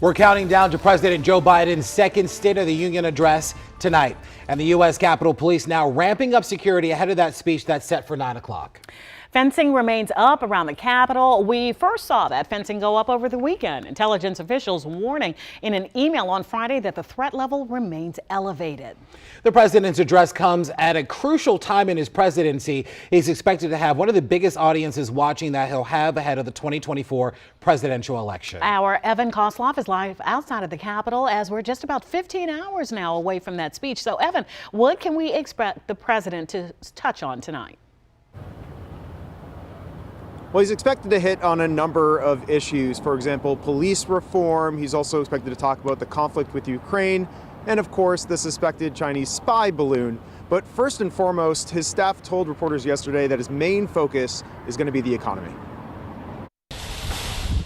We're counting down to President Joe Biden's second State of the Union address tonight. And the U.S. Capitol Police now ramping up security ahead of that speech that's set for 9 o'clock. Fencing remains up around the Capitol. We first saw that fencing go up over the weekend. Intelligence officials warning in an email on Friday that the threat level remains elevated. The president's address comes at a crucial time in his presidency. He's expected to have one of the biggest audiences watching that he'll have ahead of the 2024 presidential election. Our Evan Kosloff is live outside of the Capitol as we're just about 15 hours now away from that speech. So, Evan, what can we expect the president to touch on tonight? Well, he's expected to hit on a number of issues. For example, police reform. He's also expected to talk about the conflict with Ukraine and, of course, the suspected Chinese spy balloon. But first and foremost, his staff told reporters yesterday that his main focus is going to be the economy.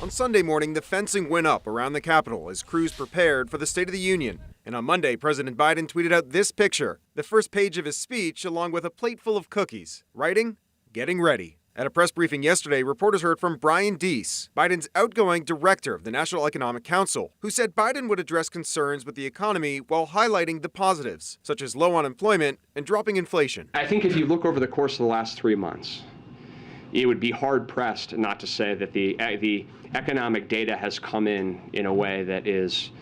On Sunday morning, the fencing went up around the Capitol as crews prepared for the State of the Union. And on Monday, President Biden tweeted out this picture, the first page of his speech, along with a plate full of cookies, writing, "Getting ready." At a press briefing yesterday, reporters heard from Brian Deese, Biden's outgoing director of the National Economic Council, who said Biden would address concerns with the economy while highlighting the positives, such as low unemployment and dropping inflation. I think if you look over the course of the last 3 months, it would be hard-pressed not to say that the economic data has come in a way that is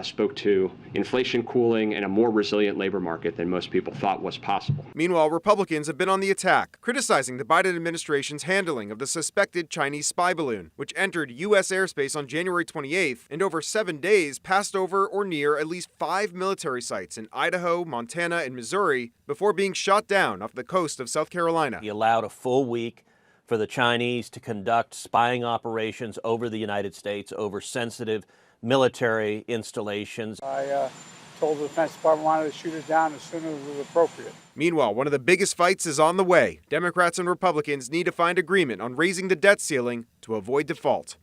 spoke to inflation cooling and a more resilient labor market than most people thought was possible. Meanwhile, Republicans have been on the attack, criticizing the Biden administration's handling of the suspected Chinese spy balloon, which entered U.S. airspace on January 28th and over 7 days passed over or near at least 5 military sites in Idaho, Montana, and Missouri before being shot down off the coast of South Carolina. He allowed a full week for the Chinese to conduct spying operations over the United States, over sensitive military installations. I told the Defense Department I wanted to shoot it down as soon as it was appropriate. Meanwhile, one of the biggest fights is on the way. Democrats and Republicans need to find agreement on raising the debt ceiling to avoid default.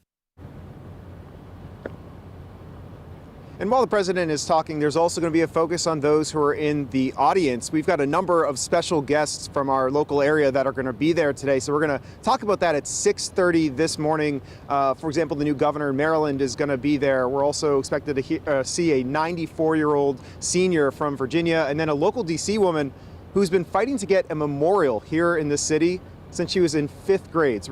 And while the president is talking, there's also going to be a focus on those who are in the audience. We've got a number of special guests from our local area that are going to be there today. So we're going to talk about that at 6:30 this morning. For example, the new governor in Maryland is going to be there. We're also expected to see a 94-year-old senior from Virginia and then a local D.C. woman who's been fighting to get a memorial here in the city since she was in 5th grade.